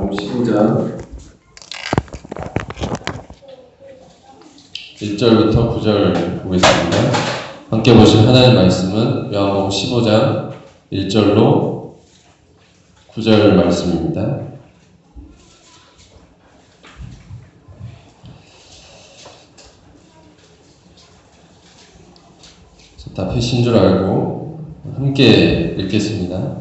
요한복음 15장 1절부터 9절 보겠습니다. 함께 보실 하나님의 말씀은 요한복음 15장 1절로 9절 말씀입니다. 다 펴신 줄 알고 함께 읽겠습니다.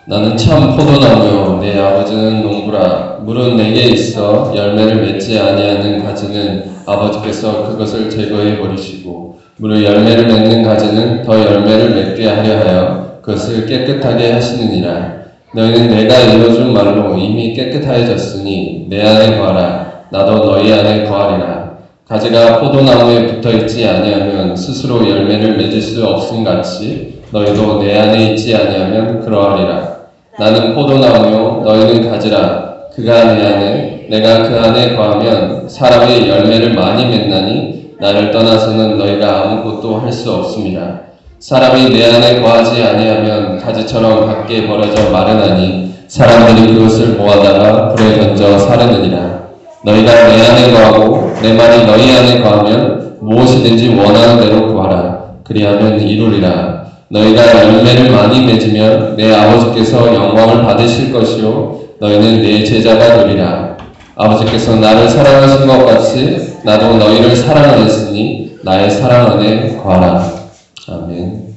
나는 참 포도나무요 내 아버지는 농부라. 물은 내게 있어 열매를 맺지 아니하는 가지는 아버지께서 그것을 제거해 버리시고 물을 열매를 맺는 가지는 더 열매를 맺게 하려 하여 그것을 깨끗하게 하시느니라. 너희는 내가 이루어준 말로 이미 깨끗하여졌으니 내 안에 거하라. 나도 너희 안에 거하리라. 가지가 포도나무에 붙어있지 아니하면 스스로 열매를 맺을 수 없음 같이 너희도 내 안에 있지 아니하면 그러하리라. 나는 포도나무요 너희는 가지라. 그가 내 안에 내가 그 안에 거하면 사람이 열매를 많이 맺나니 나를 떠나서는 너희가 아무것도 할 수 없습니다. 사람이 내 안에 거하지 아니하면 가지처럼 밖에 버려져 마르나니 사람들이 그것을 모아다가 불에 던져 사르느니라. 너희가 내 안에 거하고 내 말이 너희 안에 거하면 무엇이든지 원하는 대로 구하라. 그리하면 이루리라. 너희가 열매를 많이 맺으면 내 아버지께서 영광을 받으실 것이요 너희는 내 제자가 되리라. 아버지께서 나를 사랑하신 것 같이 나도 너희를 사랑하였으니 나의 사랑 안에 거하라. 아멘.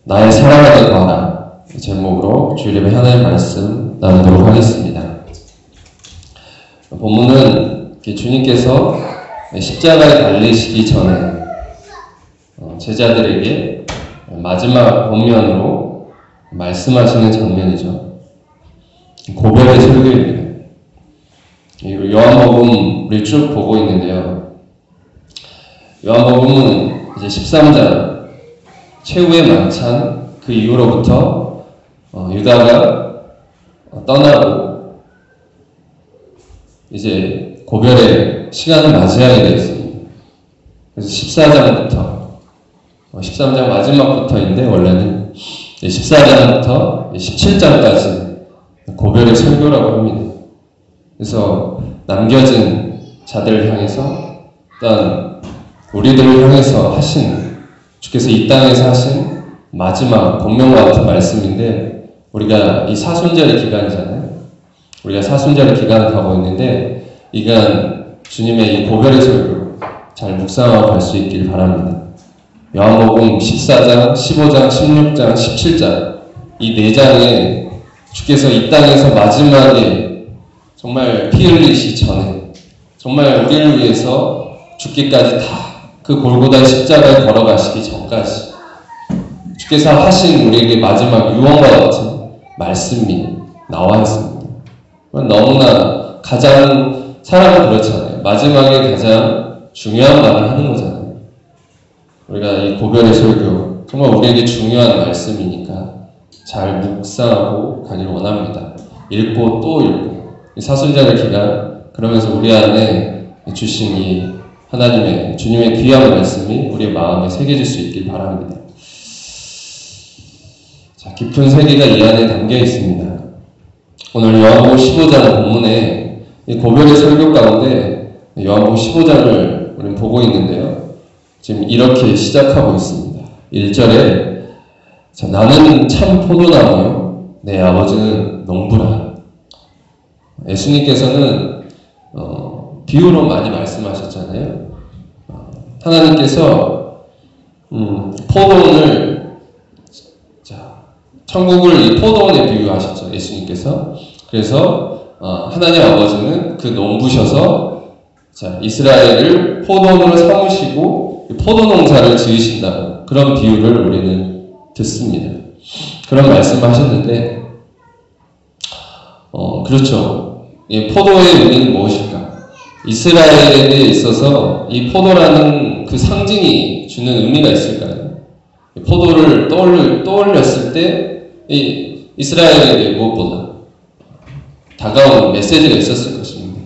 나의 사랑 안에 거하라. 이 제목으로 주일예배 하나님의 말씀 나누도록 하겠습니다. 본문은 주님께서 십자가에 달리시기 전에 제자들에게 마지막 권면으로 말씀하시는 장면이죠. 고백의 설교입니다. 요한복음을 쭉 보고 있는데요. 요한복음은 이제 13장 최후의 만찬 그 이후로부터 유다가 떠나고 이제 고별의 시간을 맞이하게 되었습니다. 그래서 13장 마지막부터인데 원래는 14장부터 17장까지 고별의 설교라고 합니다. 그래서 남겨진 자들을 향해서 일단 우리들을 향해서 하신 주께서 이 땅에서 하신 마지막 권면과 같은 말씀인데 우리가 이 사순절의 기간이잖아요. 우리가 사순절의 기간을 가고 있는데 이간 주님의 이 고별의 설교 잘 묵상하고 갈 수 있길 바랍니다. 요한복음 14장, 15장, 16장, 17장 이 4장에 주께서 이 땅에서 마지막에 정말 피 흘리시기 전에 정말 우리를 위해서 죽기까지 다 그 골고다의 십자가에 걸어가시기 전까지 주께서 하신 우리에게 마지막 유언과 같은 말씀이 나와 있습니다. 너무나 가장 사람은 그렇잖아요. 마지막에 가장 중요한 말을 하는 거잖아요. 우리가 이 고별의 설교 정말 우리에게 중요한 말씀이니까 잘 묵상하고 가기를 원합니다. 읽고 또 읽고 이 사순절의 기간 그러면서 우리 안에 주신 이 하나님의 주님의 귀한 말씀이 우리의 마음에 새겨질 수 있길 바랍니다. 자, 깊은 세계가 이 안에 담겨 있습니다. 오늘 요한복음 15장 본문에 이 고별의 설교 가운데 요한복음 15장을 우리는 보고 있는데요. 지금 이렇게 시작하고 있습니다. 1절에 자, 나는 참 포도나무요 내 아버지는 농부라. 예수님께서는 비유로 많이 말씀하셨잖아요. 하나님께서 포도원을 천국을 이 포도원에 비유하셨죠. 예수님께서. 그래서 하나님 아버지는 그 농부셔서 이스라엘을 포도원으로 삼으시고 포도 농사를 지으신다는 그런 비유를 우리는 듣습니다. 그런 말씀을 하셨는데 그렇죠. 이 포도의 의미는 무엇일까? 이스라엘에 있어서 이 포도라는 그 상징이 주는 의미가 있을까요? 포도를 떠올렸을 때 이 이스라엘에게 무엇보다 다가온 메시지가 있었을 것입니다.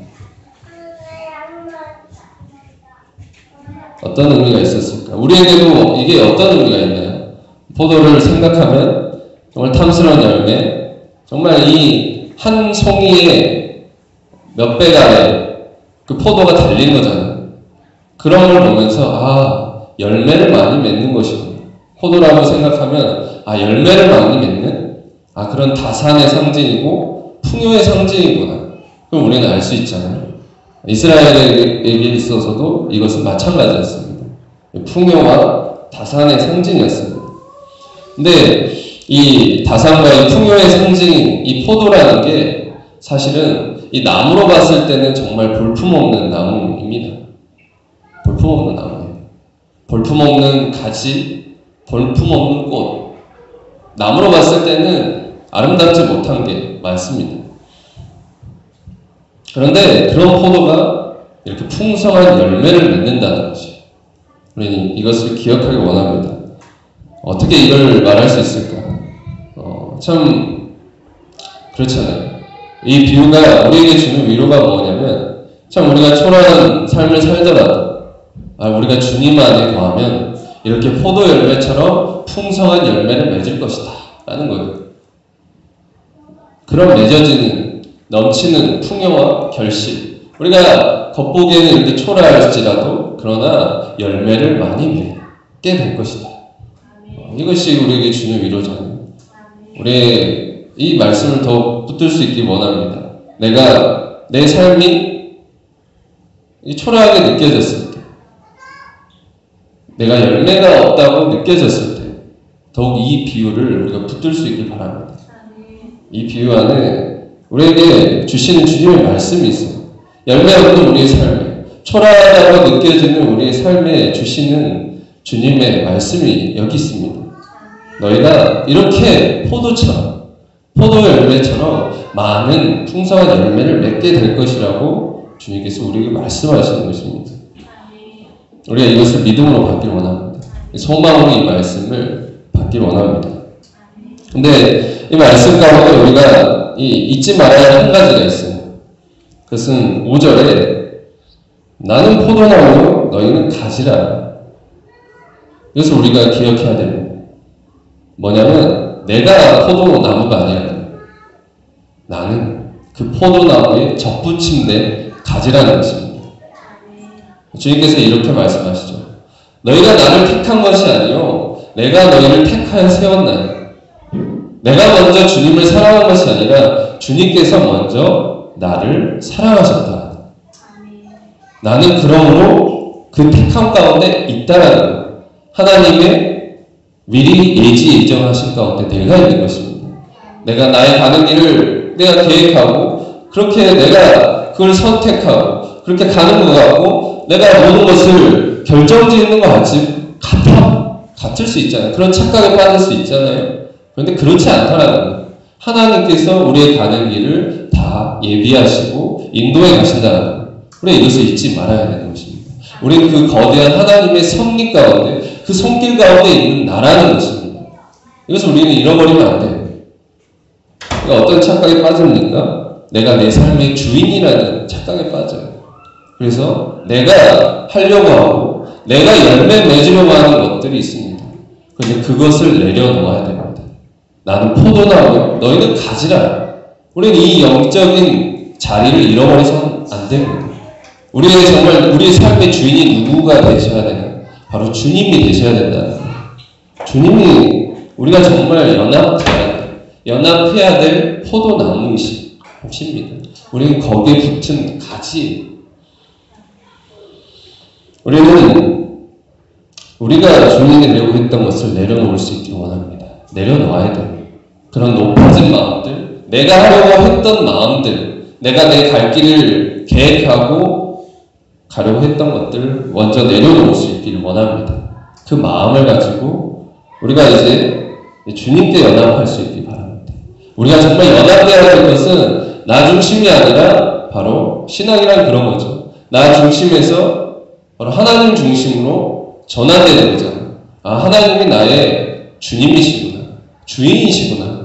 어떤 의미가 있었을까? 우리에게도 이게 어떤 의미가 있나요? 포도를 생각하면 정말 탐스러운 열매, 정말 이 한 송이에 몇 배가의 그 포도가 달린 거잖아요. 그런 걸 보면서 아, 열매를 많이 맺는 것이구나. 포도라고 생각하면 아, 열매를 많이 맺는 아, 그런 다산의 상징이고 풍요의 상징이구나. 그럼 우리는 알 수 있잖아요. 이스라엘에게 있어서도 이것은 마찬가지였습니다. 풍요와 다산의 상징이었습니다. 근데 이 다산과 이 풍요의 상징인 이 포도라는 게 사실은 이 나무로 봤을 때는 정말 볼품없는 나무입니다. 볼품없는 나무예요. 볼품없는 가지, 볼품없는 꽃. 나무로 봤을 때는 아름답지 못한 게 많습니다. 그런데 그런 포도가 이렇게 풍성한 열매를 맺는다는 것이 우리는 이것을 기억하기 원합니다. 어떻게 이걸 말할 수 있을까? 참 그렇잖아요. 이 비유가 우리에게 주는 위로가 뭐냐면 참 우리가 초라한 삶을 살더라도 우리가 주님 안에 거하면 이렇게 포도 열매처럼 풍성한 열매를 맺을 것이다 라는 거예요. 그런 맺어지는 넘치는 풍요와 결실, 우리가 겉보기에는 이렇게 초라할지라도 그러나 열매를 많이 맺게 될 것이다. 이것이 우리에게 주는 위로잖아요. 우리의 이 말씀을 더 붙들 수 있길 원합니다. 내가 내 삶이 초라하게 느껴졌을 때, 내가 열매가 없다고 느껴졌을 때 더욱 이 비유를 우리가 붙들 수 있길 바랍니다. 이 비유 안에 우리에게 주시는 주님의 말씀이 있어요. 열매 없는 우리의 삶에, 초라하다고 느껴지는 우리의 삶에 주시는 주님의 말씀이 여기 있습니다. 너희가 이렇게 포도처럼, 포도 열매처럼 많은 풍성한 열매를 맺게 될 것이라고 주님께서 우리에게 말씀하시는 것입니다. 우리가 이것을 믿음으로 받길 원합니다. 소망으로 이 말씀을 받길 원합니다. 근데 이 말씀 가운데 우리가 잊지 말아야 할 한 가지가 있어요. 그것은 5절에 나는 포도나무요 너희는 가지라. 이것을 우리가 기억해야 됩니다. 뭐냐면 내가 포도나무가 아니라 나는 그 포도나무에 접붙임된 가지라는 것입니다. 주님께서 이렇게 말씀하시죠. 너희가 나를 택한 것이 아니요 내가 너희를 택하여 세웠나니. 내가 먼저 주님을 사랑한 것이 아니라 주님께서 먼저 나를 사랑하셨다. 나는 그러므로 그 택함 가운데 있다라는 거예요. 하나님의 미리 예정하신 가운데 내가 있는 것입니다. 내가 나의 가는 길을 내가 계획하고 그렇게 내가 그걸 선택하고 그렇게 가는 것 같고 내가 모든 것을 결정짓는 것 같을 수 있잖아요. 그런 착각에 빠질 수 있잖아요. 그런데 그렇지 않다라는 거예요. 하나님께서 우리의 가는 길을 다 예비하시고 인도해 가신다는 거예요. 우리가 이것을 잊지 말아야 되는 것입니다. 우리는 그 거대한 하나님의 섭리 가운데 그 손길 가운데 있는 나라는 것입니다. 이것을 우리는 잃어버리면 안 돼요. 그러니까 어떤 착각에 빠집니까? 내가 내 삶의 주인이라는 착각에 빠져요. 그래서 내가 하려고 하고 내가 열매 맺으려고 하는 것들이 있습니다. 그런데 그것을 내려놓아야 됩니다. 나는 포도나무, 너희는 가지라. 우리는 이 영적인 자리를 잃어버려서는 안 됩니다. 우리의 정말 우리의 삶의 주인이 누구가 되셔야 되나? 바로 주님이 되셔야 된다. 주님이 우리가 정말 연합해야 될 포도나무이십니다. 우리는 거기에 붙은 가지. 우리는 우리가 주님이 되려고 했던 것을 내려놓을 수 있기를 원합니다. 내려놓아야 돼요. 그런 높아진 마음들, 내가 하려고 했던 마음들, 내가 내 갈 길을 계획하고 가려고 했던 것들을 먼저 내려놓을 수 있기를 원합니다. 그 마음을 가지고 우리가 이제 주님께 연합할 수 있기 바랍니다. 우리가 정말 연합해야 할 것은 나 중심이 아니라 바로 신앙이란 그런 거죠. 나 중심에서 바로 하나님 중심으로 전환되는 거잖아요. 하나님이 나의 주님이시구나. 주인이시구나.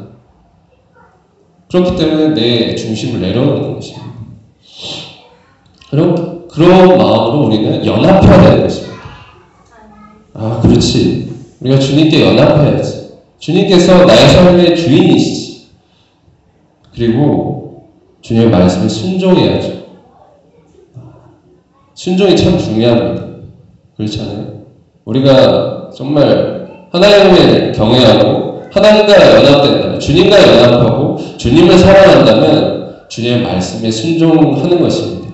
그렇기 때문에 내 중심을 내려놓는 것입니다. 그런 마음으로 우리는 연합해야 되는 것입니다. 그렇지. 우리가 주님께 연합해야지. 주님께서 나의 삶의 주인이시지. 그리고 주님의 말씀에 순종해야죠. 순종이 참 중요합니다. 그렇잖아요. 우리가 정말 하나님을 경외하고 하나님과 연합된다면, 주님과 연합하고 주님을 사랑한다면 주님의 말씀에 순종하는 것입니다.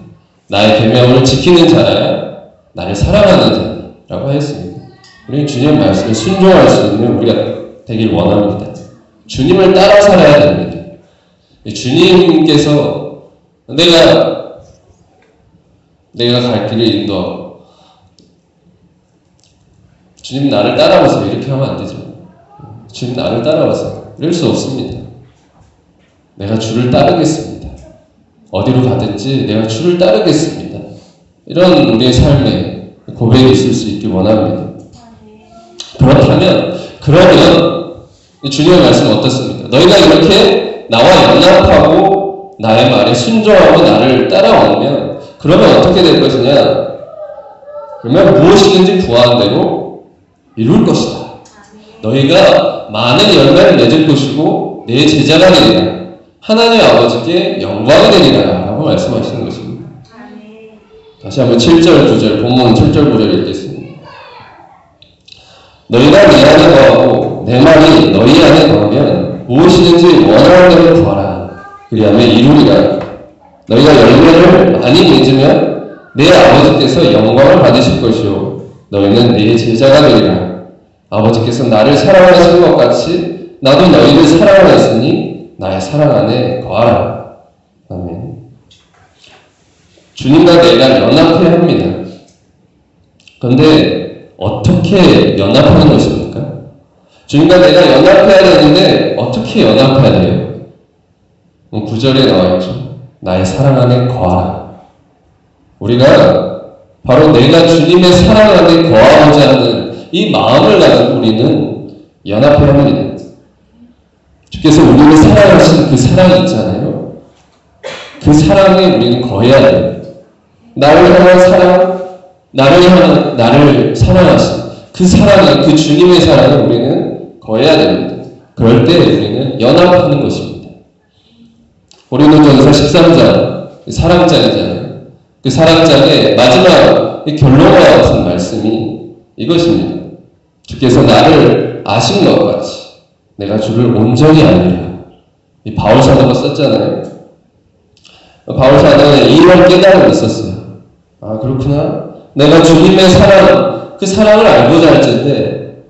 나의 계명을 지키는 자라야 나를 사랑하는 자라고 하였습니다. 우리는 주님의 말씀에 순종할 수 있는 우리가 되길 원합니다. 주님을 따라 살아야 됩니다. 주님께서 내가 갈 길을 인도하고 주님 나를 따라오세요 이렇게 하면 안 되죠. 주님 나를 따라오세요 이럴 수 없습니다. 내가 주를 따르겠습니다. 어디로 가든지 내가 주를 따르겠습니다. 이런 우리의 삶에 고백이 있을 수 있길 원합니다. 그러면 주님의 말씀은 어떻습니까? 너희가 이렇게 나와 연합하고 나의 말에 순종하고 나를 따라오면 그러면 어떻게 될 것이냐? 그러면 무엇이든지 구하는 대로 이룰 것이다. 너희가 많은 열매를 맺을 것이고 내 제자가 되리라. 하나님 아버지께 영광이 되리라 라고 말씀하시는 것입니다. 다시 한번 7절 9절 본문 7절 9절 읽겠습니다. 너희가 내 안에 거하고 내 말이 너희 안에 거하면 무엇이든지 원하는 대로 구하라. 그리하면 이루리라. 너희가 열매를 많이 맺으면 내 아버지께서 영광을 받으실 것이요 너희는 내 제자가 되리라. 아버지께서 나를 사랑하신 것 같이 나도 너희를 사랑하였으니 나의 사랑 안에 거하라. 아멘. 주님과 내가 연합해야 합니다. 그런데 어떻게 연합하는 것입니까? 주님과 내가 연합해야 되는데 어떻게 연합해야 돼요? 9절에 나와있죠. 나의 사랑 안에 거하라. 우리가 바로 내가 주님의 사랑 안에 거하고자 하는 이 마음을 가지고 우리는 연합해야 합니다. 주께서 우리를 사랑하신 그 사랑이 있잖아요. 그 사랑에 우리는 거해야 돼요. 나를 향한 사랑, 나를 사랑하신 그 사랑에, 그 주님의 사랑에 우리는 거해야 됩니다. 그럴 때 우리는 연합하는 것입니다. 고린도전서 13장, 사랑장이잖아요. 그 사랑장의 마지막 결론과 같은 말씀이 이것입니다. 주께서 나를 아신 것 같이 내가 주를 온전히 알리라. 이 바울 사도가 썼잖아요. 바울 사도는 이런 깨달음이 있었어요. 아, 그렇구나. 내가 주님의 사랑, 그 사랑을 알고자 할 텐데,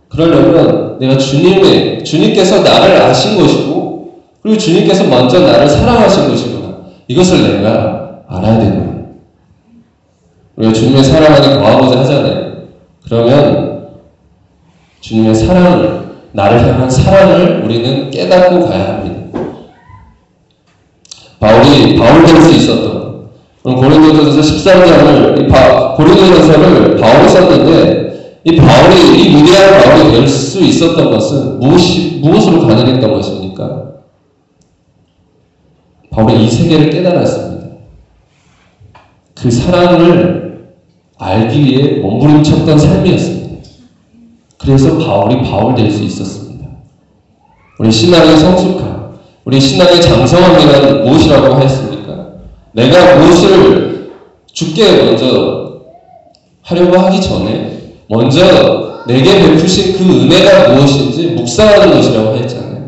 그러려면 내가 주님께서 나를 아신 것이고, 그리고 주님께서 먼저 나를 사랑하신 것이구나. 이것을 내가 알아야 되구나. 우리가 주님의 사랑 안에 거하고자 하잖아요. 그러면 주님의 사랑을, 나를 향한 사랑을 우리는 깨닫고 가야 합니다. 바울이 바울 될 수 있었던, 고린도전서 13장을, 고린도전서를 바울이 썼는데, 이 위대한 바울이 될 수 있었던 것은 무엇으로 가능했던 것입니까? 바울이 이 세계를 깨달았습니다. 그 사랑을 알기 위해 몸부림쳤던 삶이었습니다. 그래서 바울이 바울 될 수 있었습니다. 우리 신앙의 성숙함, 우리 신앙의 장성함이란 무엇이라고 했습니까? 내가 무엇을 주께 먼저 하려고 하기 전에 먼저 내게 베푸신 그 은혜가 무엇인지 묵상하는 것이라고 했잖아요.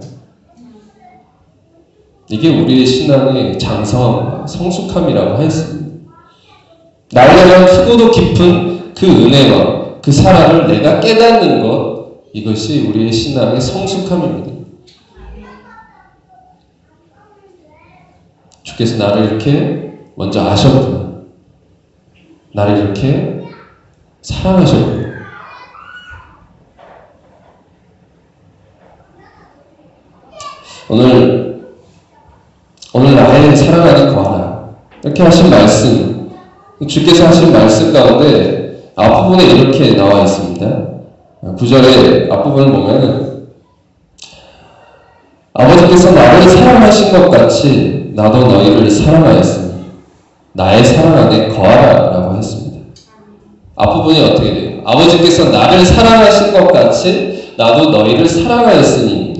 이게 우리의 신앙의 장성함과 성숙함이라고 했습니다. 나를 향한 크고도 깊은 그 은혜와 그 사랑을 내가 깨닫는 것, 이것이 우리의 신앙의 성숙함입니다. 주께서 나를 이렇게 먼저 아셨구나. 나를 이렇게 사랑하셨구나. 오늘 나의 사랑 안에 거하라. 이렇게 하신 말씀, 주께서 하신 말씀 가운데 앞부분에 이렇게 나와 있습니다. 9절의 앞부분을 보면 아버지께서 나를 사랑하신 것 같이 나도 너희를 사랑하였으니 나의 사랑 안에 거하라 라고 했습니다. 앞부분이 어떻게 돼요? 아버지께서 나를 사랑하신 것 같이 나도 너희를 사랑하였으니,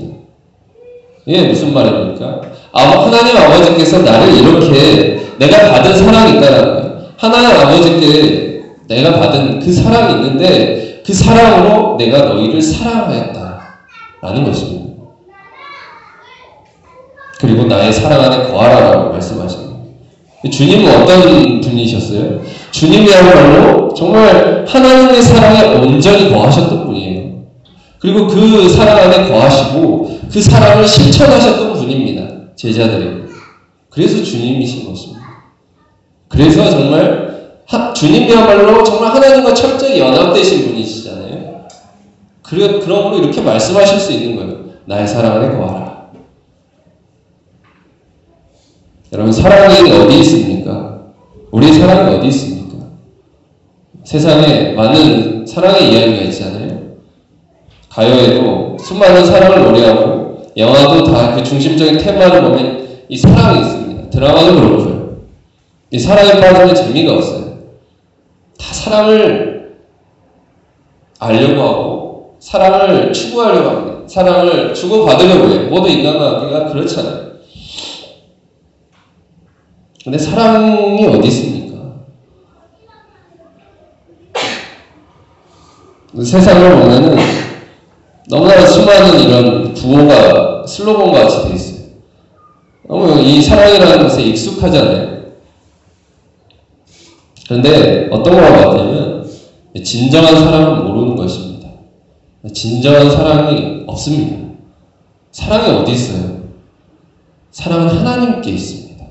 이게 무슨 말입니까? 하나님 아버지께서 나를 이렇게 내가 받은 사랑이 있다는 거예요. 하나님 아버지께 내가 받은 그 사랑이 있는데 그 사랑으로 내가 너희를 사랑하였다라는 것입니다. 그리고 나의 사랑 안에 거하라라고 말씀하십니다. 주님은 어떤 분이셨어요? 주님이야말로 정말 하나님의 사랑에 온전히 거하셨던 분이에요. 그리고 그 사랑 안에 거하시고 그 사랑을 실천하셨던 분입니다. 제자들이. 그래서 주님이신 것입니다. 그래서 정말 주님이야말로 정말 하나님과 철저히 연합되신 분이시잖아요. 그러므로 이렇게 말씀하실 수 있는 거예요. 나의 사랑 안에 거하라. 여러분, 사랑이 어디 있습니까? 우리의 사랑이 어디 있습니까? 세상에 많은 사랑의 이야기가 있잖아요. 가요에도 수많은 사랑을 노래하고 영화도 다 그 중심적인 테마를 보면 이 사랑이 있습니다. 드라마도 그렇고요. 이 사랑에 빠지면 재미가 없어요. 다 사랑을 알려고 하고 사랑을 추구하려고 합니다. 사랑을 주고받으려고 해요. 모두 인간관계가 그렇잖아요. 근데 사랑이 어디 있습니까? 세상을 보면은 너무나 수많은 이런 구호가 슬로건 같이 돼 있어요. 너무 이 사랑이라는 것에 익숙하잖아요. 그런데 어떤 것 같냐면 진정한 사랑은 모르는 것입니다. 진정한 사랑이 없습니다. 사랑이 어디 있어요? 사랑은 하나님께 있습니다.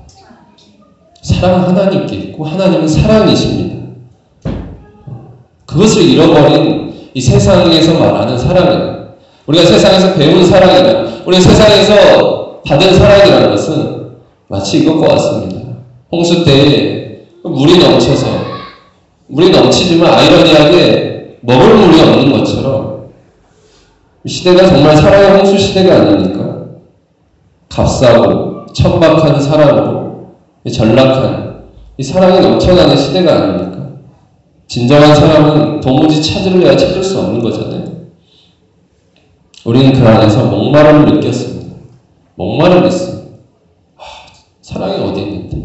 사랑은 하나님께 있고 하나님은 사랑이십니다. 그것을 잃어버린 이 세상에서 말하는 사랑은 우리가 세상에서 배운 사랑이나 우리가 세상에서 받은 사랑이라는 것은 마치 이것과 같습니다. 홍수 때에 물이 넘치지만 아이러니하게 먹을 물이 없는 것처럼 이 시대가 정말 사랑의 홍수 시대가 아닙니까? 값싸고 천박한 사랑으로 전락한 이 사랑이 넘쳐나는 시대가 아닙니까? 진정한 사랑은 도무지 찾을 수 없는 거잖아요. 우리는 그 안에서 목마름을 느꼈습니다. 목마름을 했습니다. 사랑이 어디 있는데?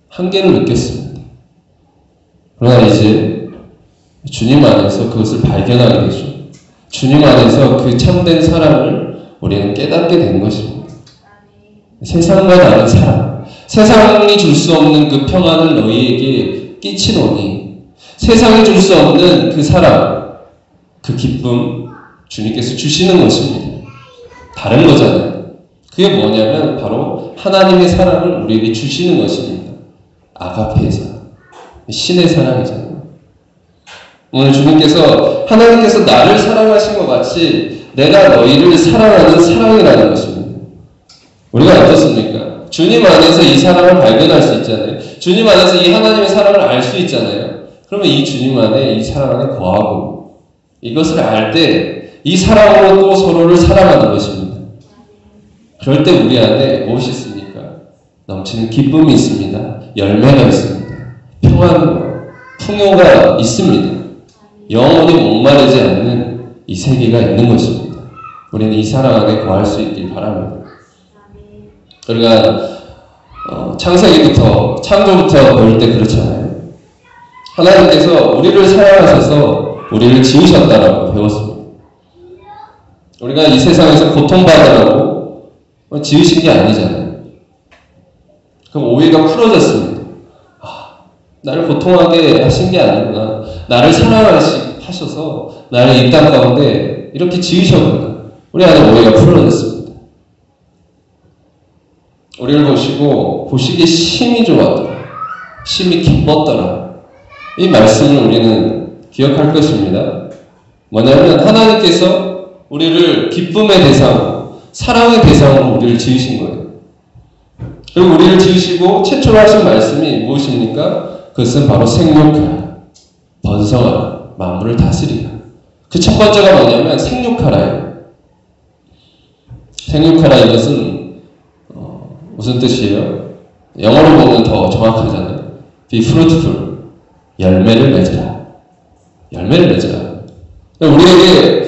한계를 느꼈습니다. 그러나 이제 주님 안에서 그것을 발견하게 되죠. 주님 안에서 그 참된 사랑을 우리는 깨닫게 된 것입니다. 세상과 다른 사랑, 세상이 줄 수 없는 그 평안을 너희에게 끼치노니 세상이 줄 수 없는 그 사랑, 그 기쁨 주님께서 주시는 것입니다. 다른 거잖아요. 그게 뭐냐면 바로 하나님의 사랑을 우리에게 주시는 것입니다. 아가페의 사랑, 신의 사랑이잖아요. 오늘 주님께서 하나님께서 나를 사랑하신 것 같이 내가 너희를 사랑하는 사랑이라는 것입니다. 우리가 어떻습니까? 주님 안에서 이 사랑을 발견할 수 있잖아요. 주님 안에서 이 하나님의 사랑을 알 수 있잖아요. 그러면 이 주님 안에 이 사랑 안에 거하고 이것을 알 때 이 사랑으로 또 서로를 사랑하는 것입니다. 그럴 때 우리 안에 무엇이 있습니까? 넘치는 기쁨이 있습니다. 열매가 있습니다. 평안과 풍요가 있습니다. 영원히 목마르지 않는 이 세계가 있는 것입니다. 우리는 이 사랑 안에 거할 수 있길 바랍니다. 우리가 창조부터 볼 때 그렇잖아요. 하나님께서 우리를 사랑하셔서 우리를 지으셨다라고 배웠습니다. 우리가 이 세상에서 고통받으라고 지으신 게 아니잖아요. 그럼 오해가 풀어졌습니다. 나를 고통하게 하신 게 아니구나. 나를 사랑하셔서 나를 이 땅 가운데 이렇게 지으셨구나. 우리 안에 오해가 풀어졌습니다. 우리를 보시기에 심히 좋았더라. 심히 기뻤더라. 이 말씀을 우리는 기억할 것입니다. 뭐냐면 하나님께서 우리를 기쁨의 대상, 사랑의 대상으로 우리를 지으신 거예요. 그리고 우리를 지으시고 최초로 하신 말씀이 무엇입니까? 그것은 바로 생육하라, 번성하라, 만물을 다스리라. 그 첫 번째가 뭐냐면 생육하라예요. 생육하라 이것은 무슨 뜻이에요? 영어로 보면 더 정확하잖아요. Be fruitful. 열매를 맺으라. 열매를 맺으라. 우리에게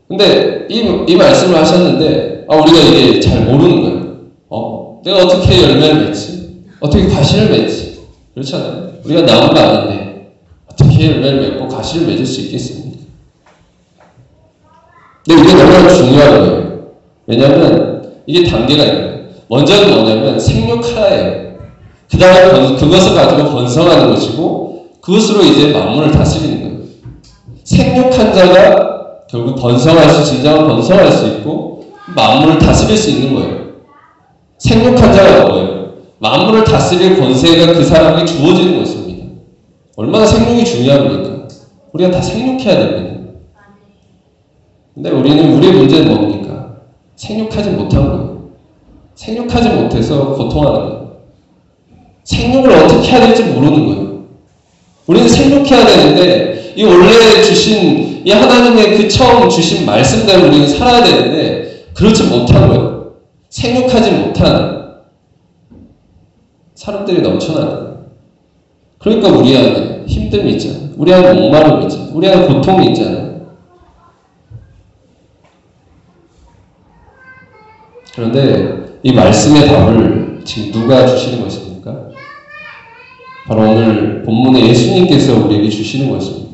근데 이 말씀을 하셨는데 우리가 이게 잘 모르는 거예요. 내가 어떻게 열매를 맺지? 어떻게 과실을 맺지? 그렇잖아요. 우리가 나무가 아닌데 어떻게 열매를 맺고 과실을 맺을 수 있겠습니까? 근데 이게 너무나 중요한 거예요. 왜냐하면 이게 단계가 있어요. 먼저는 뭐냐면 생육하라예요. 그 다음에 그것을 가지고 번성하는 것이고 그것으로 이제 만물을 다스리는 거예요. 생육한 자가 결국 번성할 수, 진정한 번성할 수 있고 만물을 다스릴 수 있는 거예요. 생육한 자가 뭐예요? 만물을 다스릴 권세가 그 사람에게 주어지는 것입니다. 얼마나 생육이 중요합니까? 우리가 다 생육해야 됩니다. 근데 우리의 문제는 뭡니까? 생육하지 못한 거예요. 생육하지 못해서 고통하는 거예요. 생육을 어떻게 해야 될지 모르는 거예요. 우리는 생육해야 되는데 이 원래 주신 이 하나님의 그 처음 주신 말씀대로 우리는 살아야 되는데 그렇지 못한 거예요. 생육하지 못한 사람들이 넘쳐나는 거예요. 그러니까 우리 안에 힘듦이 있잖아요. 우리 안에 목마름이 있잖아요. 우리 안에 고통이 있잖아요. 그런데 이 말씀의 답을 지금 누가 주시는 것입니까? 바로 오늘 본문에 예수님께서 우리에게 주시는 것입니다.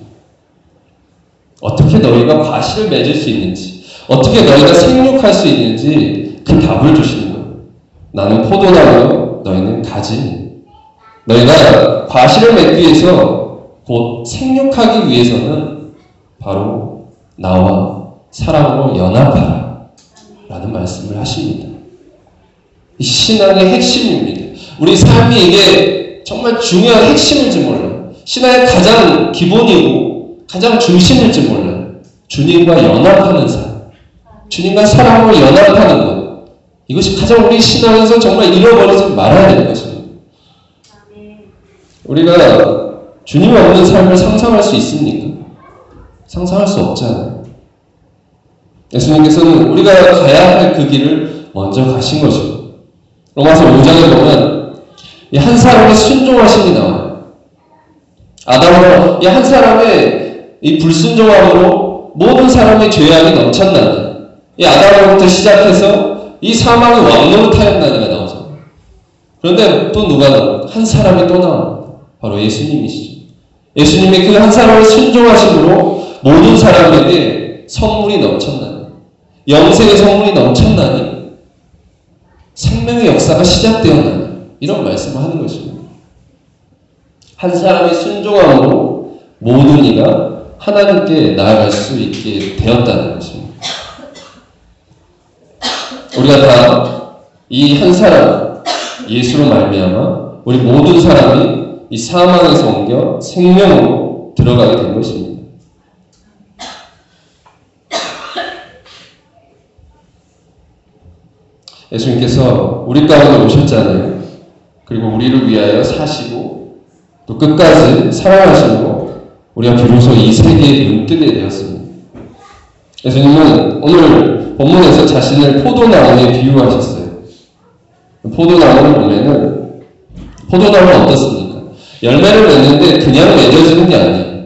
어떻게 너희가 과실을 맺을 수 있는지, 어떻게 너희가 생육할 수 있는지 그 답을 주시는 거예요. 나는 포도나무요, 너희는 가지. 너희가 과실을 맺기 위해서 곧 생육하기 위해서는 바로 나와 사랑으로 연합하라 라는 말씀을 하십니다. 이 신앙의 핵심입니다. 우리 삶이 이게 정말 중요한 핵심일지 몰라요. 신앙의 가장 기본이고 가장 중심일지 몰라요. 주님과 연합하는 삶, 주님과 사랑으로 연합하는 것, 이것이 가장 우리 신앙에서 정말 잃어버리지 말아야 되는 것입니다. 우리가 주님 없는 삶을 상상할 수 있습니까? 상상할 수 없잖아요. 예수님께서는 우리가 가야 할 그 길을 먼저 가신 것입니다. 로마서 5장에 보면 이 한 사람의 순종하심이 나와요. 아담으로 이 한 사람의 이 불순종함으로 모든 사람의 죄악이 넘쳤나니 이 아담으로부터 시작해서 이 사망의 왕노릇하였나니가 나오죠. 그런데 또 누가 나옵니까? 한 사람이 또 나옵니다. 바로 예수님이시죠. 예수님의 그 한 사람의 순종하심으로 모든 사람에게 선물이 넘쳤나니 영생의 선물이 넘쳤나니 생명의 역사가 시작되었나니 이런 말씀을 하는 것입니다. 한 사람의 순종함으로 모든 이가 하나님께 나아갈 수 있게 되었다는 것입니다. 우리가 다 이 한 사람 예수로 말미암아 우리 모든 사람이 이 사망에서 옮겨 생명으로 들어가게 된 것입니다. 예수님께서 우리 가운데 오셨잖아요. 그리고 우리를 위하여 사시고 또 끝까지 사랑하심으로 우리가 비로소 이 세계에 눈뜨게 되었습니다. 예수님은 오늘 본문에서 자신을 포도나무에 비유하셨어요. 포도나무를 보면은 포도나무는 어떻습니까? 열매를 맺는데 그냥 맺어지는 게 아니에요.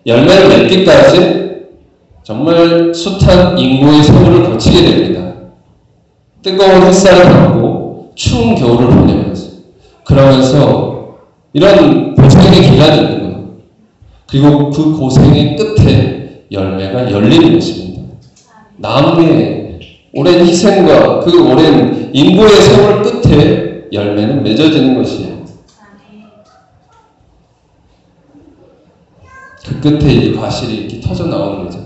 열매를 맺기까지 정말 숱한 인고의 세월을 거치게 됩니다. 뜨거운 햇살을 받고 추운 겨울을 보내면서 그러면서 이런 고생의 기간이 있는 거예요. 그리고 그 고생의 끝에 열매가 열리는 것입니다. 나무의 오랜 희생과 그 오랜 인고의 세월 끝에 열매는 맺어지는 것이에요. 그 끝에 이 과실이 이렇게 터져 나오는 거죠.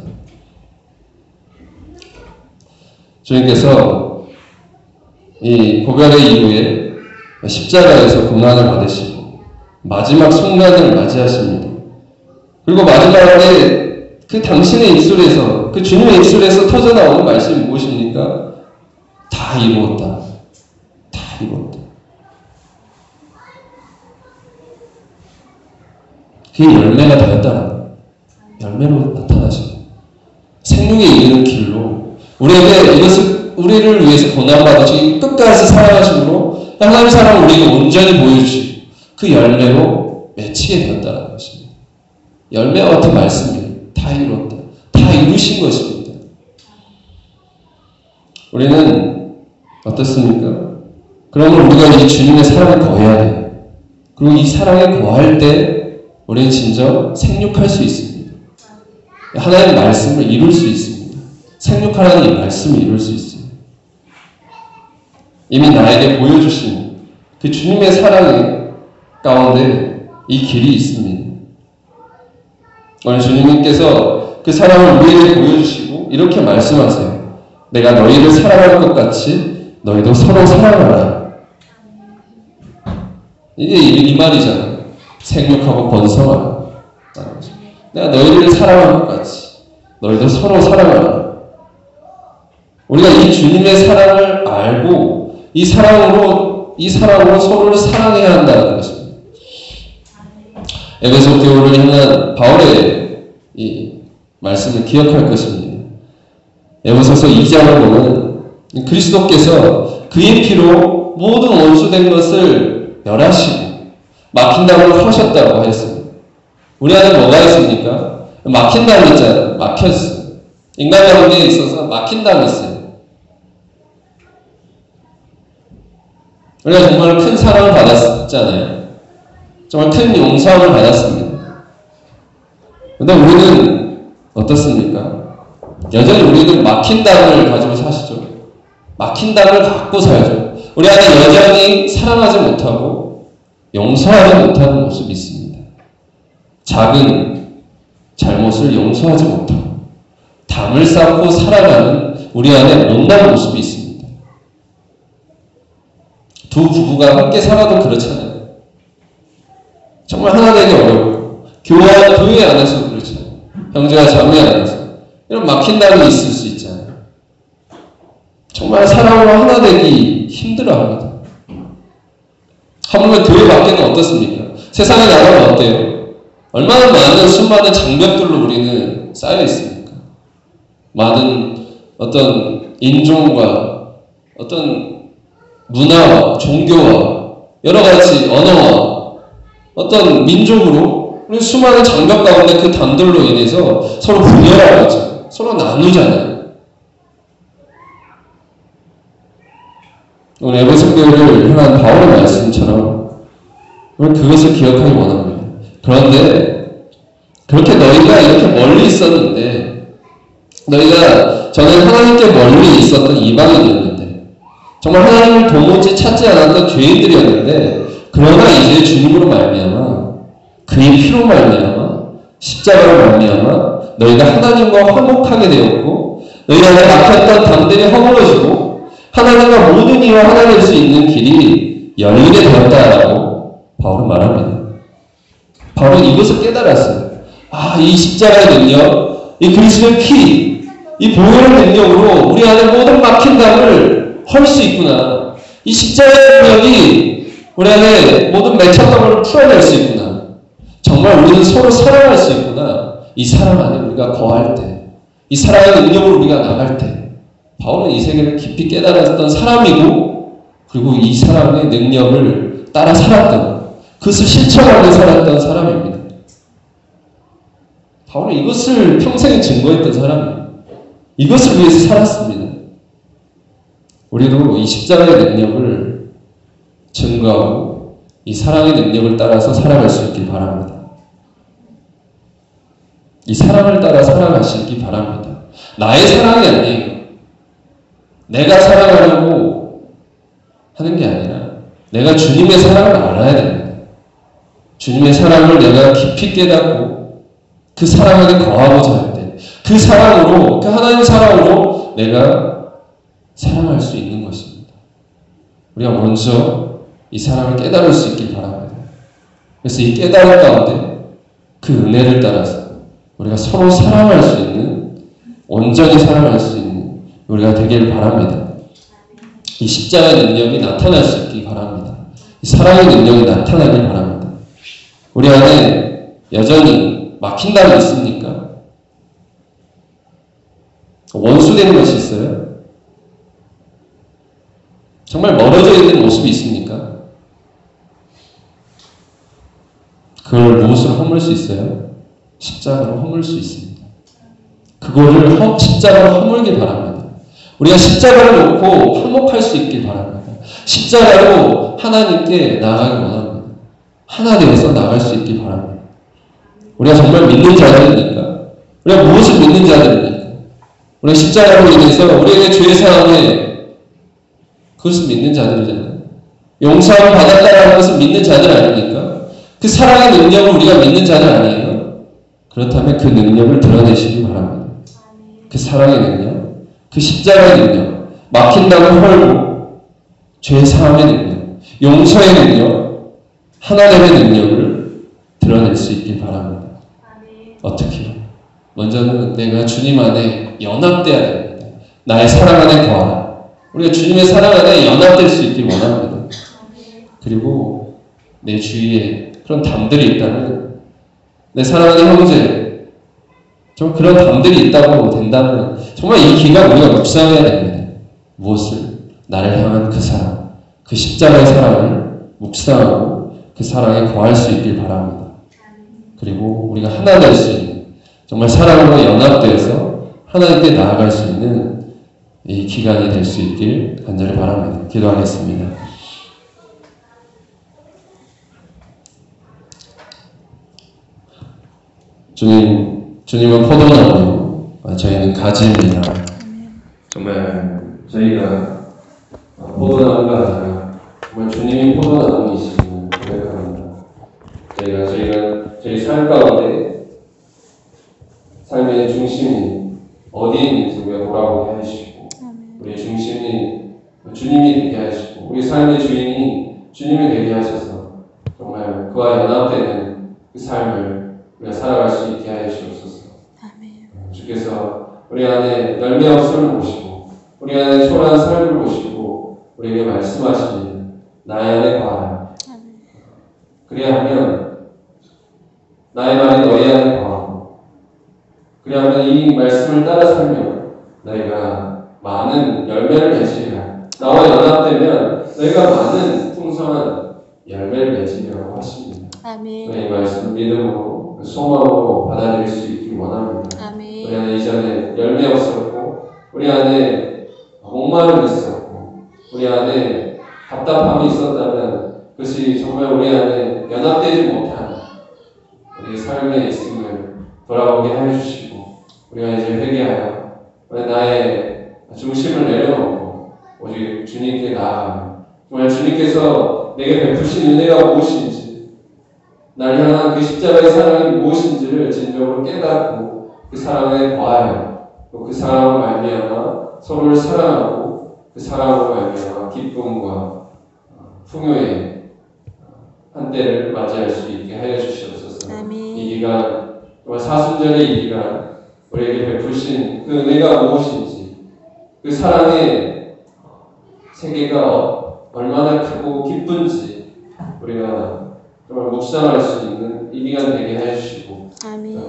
주님께서 이 고별의 이후에 십자가에서 고난을 받으시고 마지막 순간을 맞이하십니다. 그리고 마지막에 그 당신의 입술에서 그 주님의 입술에서 터져나오는 말씀이 무엇입니까? 다 이루었다. 다 이루었다. 그게 열매가 되었다는 거예요. 열매로 나타나십니다. 생명에 이르는 길로 우리에게 이것을 우리를 위해서 고난받으시고 끝까지 사랑하심으로 하나님 사랑을 우리에게 온전히 보여주시고 그 열매로 맺히게 되었다는 것입니다. 열매와 같은 말씀이에요. 다 이루었다. 다 이루신 것입니다. 우리는 어떻습니까? 그러면 우리가 이 주님의 사랑을 거해야 돼요. 그리고 이 사랑에 거할 때 우리는 진정 생육할 수 있습니다. 하나님의 말씀을 이룰 수 있습니다. 생육하라는 이 말씀을 이룰 수 있어요. 이미 나에게 보여주신 그 주님의 사랑 가운데 이 길이 있습니다. 오늘 주님께서 그 사랑을 우리에게 보여주시고 이렇게 말씀하세요. 내가 너희를 사랑할 것 같이 너희도 서로 사랑하라. 이게 이 말이잖아요. 생육하고 번성하라. 내가 너희를 사랑할 것 같이 너희도 서로 사랑하라. 우리가 이 주님의 사랑을 알고 이 사랑으로 서로를 사랑해야 한다는 것입니다. 에베소 교회를 향한 바울의 이 말씀을 기억할 것입니다. 에베소서 2장을 보면 그리스도께서 그의 피로 모든 원수된 것을 멸하시고 막힌다고 하셨다고 했습니다. 우리 안에 뭐가 있습니까? 막힌다고 했잖아요. 막혔어요. 인간 관계에 있어서 막힌다고 했어요. 우리가 정말 큰 사랑을 받았잖아요. 정말 큰 용서함을 받았습니다. 그런데 우리는 어떻습니까? 여전히 우리는 막힌 땅을 가지고 사시죠. 막힌 땅을 갖고 살죠. 우리 안에 여전히 사랑하지 못하고 용서하지 못하는 모습이 있습니다. 작은 잘못을 용서하지 못하고 담을 쌓고 살아가는 우리 안에 못난 모습이 있습니다. 두 부부가 함께 살아도 그렇잖아요. 정말 하나 되기 어렵고 교회 안에서 그렇잖아요. 형제와 자매 안에서 이런 막힌 땅이 있을 수 있잖아요. 정말 사랑으로 하나 되기 힘들어합니다. 하물며 교회 밖에는 어떻습니까? 세상에 나가면 어때요? 얼마나 많은 수많은 장벽들로 우리는 쌓여 있습니까? 많은 어떤 인종과 어떤 문화와 종교와 여러 가지 언어와 어떤 민족으로 우리 수많은 장벽 가운데 그 담들로 인해서 서로 분열하고 있잖아요. 서로 나누잖아요. 오늘 에베소 교회를 향한 바울의 말씀처럼 우리는 그것을 기억하기 원합니다. 그런데 그렇게 너희가 이렇게 멀리 있었는데 너희가 전에 하나님께 멀리 있었던 이방인이었는데 정말 하나님을 도무지 찾지 않았던 죄인들이었는데 그러나 이제 주님으로 말미암아 그의 피로 말미암아 십자가로 말미암아 너희가 하나님과 화목하게 되었고 너희 안에 막혔던 담들이 허물어지고 하나님과 모든 이와 하나 될 수 있는 길이 열리게 되었다라고 바울은 말합니다. 바울은 이것을 깨달았어요. 이 십자가의 능력, 이 그리스도의 피, 이 보혈의 능력으로 우리 안에 모든 막힌 담을 헐 수 있구나. 이 십자가의 능력이 우리 안에 모든 맺혔던 풀어낼 수 있구나. 정말 우리는 서로 사랑할 수 있구나. 이 사랑 안에 우리가 거할 때, 이 사랑의 능력으로 우리가 나갈 때 바울은 이 세계를 깊이 깨달았던 사람이고 그리고 이 사랑의 능력을 따라 살았던 그것을 실천하며 살았던 사람입니다. 바울은 이것을 평생에 증거했던 사람이에요. 이것을 위해서 살았습니다. 우리도 이 십자가의 능력을 증거하고 이 사랑의 능력을 따라서 살아갈 수 있길 바랍니다. 이 사랑을 따라 살아가시기 바랍니다. 나의 사랑이 아니에요. 내가 사랑하려고 하는 게 아니라 내가 주님의 사랑을 알아야 됩니다. 주님의 사랑을 내가 깊이 깨닫고 그 사랑 안에 거하고자 할 때 그 사랑으로, 그 하나님의 사랑으로 내가 사랑할 수 있는 것입니다. 우리가 먼저 이 사랑을 깨달을 수 있길 바랍니다. 그래서 이 깨달음 가운데 그 은혜를 따라서 우리가 서로 사랑할 수 있는, 온전히 사랑할 수 있는 우리가 되길 바랍니다. 이 십자가의 능력이 나타날 수 있길 바랍니다. 이 사랑의 능력이 나타나길 바랍니다. 우리 안에 여전히 막힌 담이 있습니까? 원수되는 것이 있어요? 정말 멀어져 있는 모습이 있습니까? 그걸 무엇으로 허물 수 있어요? 십자가로 허물 수 있습니다. 그거를 십자가로 허물길 바랍니다. 우리가 십자가를 놓고 화목할 수 있길 바랍니다. 십자가로 하나님께 나아가기 원합니다. 하나 되어서 나갈 수 있기 바랍니다. 우리가 정말 믿는 자들입니까? 우리가 무엇을 믿는 자들입니까? 우리가 십자가로 인해서 우리에게 죄의 사함에 그것을 믿는 자들이잖아요. 용서함을 받았다라는 것을 믿는 자들 아닙니까? 그 사랑의 능력을 우리가 믿는 자들 아니에요? 그렇다면 그 능력을 드러내시기 바랍니다. 그 사랑의 능력, 그 십자가의 능력, 막힌다고 헐고 죄의 사함의 능력, 용서의 능력, 하나됨의 능력을 드러낼 수 있길 바랍니다. 어떻게요? 먼저는 내가 주님 안에 연합돼야 됩니다. 나의 사랑 안에 거하라. 우리가 주님의 사랑 안에 연합될 수 있길 원합니다. 그리고 내 주위에 그런 담들이 있다면, 내 사랑하는 형제, 정말 그런 담들이 있다고 된다면 정말 이 기간 우리가 묵상해야 됩니다. 무엇을? 나를 향한 그 사랑, 그 십자가의 사랑을 묵상하고 그 사랑에 거할 수 있길 바랍니다. 그리고 우리가 하나 될 수 있는, 정말 사랑으로 연합되어서 하나님께 나아갈 수 있는 이 기간이 될 수 있길 간절히 바랍니다. 기도하겠습니다. 주님은 포도나무, 저희는 가지입니다. 정말 저희가 포도나무가 아니라 정말 주님이 포도나무이시고 고백합니다. 저희 삶 가운데 삶의 중심이 어디 있는지 우리가 돌아보게 하시고, 우리의 중심이 주님이 되게 하시고, 우리 삶의 주인이 주님이 되게 하셔서 정말 그와 연합되는 그 삶을 우리가 살아갈 수 있게 하여 주옵소서. 주께서 우리 안에 열매 없음을 보시고, 우리 안에 초라한 삶을 보시고 우리에게 말씀하십니다. 나의 안에 거하라. 그리하면 나의 말이 너희 안에 거하고, 그리하면 이 말씀을 따라 살면 너희가 많은 열매를 맺으리라. 나와 연합되면 너희가 많은 풍성한 열매를 맺으리라고 하십니다. 이 말씀을 믿음으로 소망으로 받아들일 수 있기 원합니다. 우리 안에 이전에 열매 없었고, 우리 안에 목마름이 있었고, 우리 안에 답답함이 있었다면 그것이 정말 우리 안에 연합되지 못한 우리의 삶에 있음을 돌아보게 하여 주시고, 우리가 이제 회개하여 나의 중심을 내려놓고 오직 주님께 나아가며, 정말 주님께서 내게 베푸신 은혜가 무엇인지, 날 향한 그 십자가의 사랑이 무엇인지를 진정으로 깨닫고 그 사랑에 거하여, 또 그 사랑으로 말미암아 서로를 사랑하고 그 사랑으로 말미암아 기쁨과 풍요의 한때를 맞이할 수 있게 하여 주시옵소서. 이 기간, 정말 사순절의 이 기간 우리에게 베푸신 그 은혜가 무엇인지, 그 사랑의 세계가 얼마나 크고 기쁜지 우리가 정말 묵상할 수 있는 이 기간 되게 해주시고,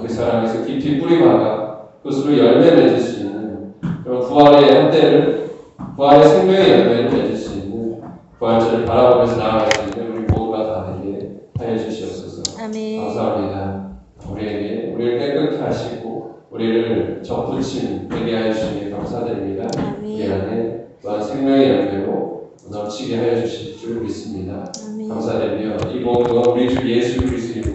그 사랑에서 깊이 뿌리박아 그것으로 열매 맺을 수 있는 부활의 한때를, 부활의 생명의 열매를 맺을 수 있는 부활절을 바라보면서 나아갈 수 있는 우리 모두가 다 되게 하여 주시옵소서. 감사합니다. 우리를 깨끗게 하시고 우리를 접붙임 되게 하여 주시니 감사드립니다. 이 안에 또한 생명의 열매로 넘치게 하여 주실 줄 믿습니다. 감사드리며 이 모든 우리 주 예수 그리스도의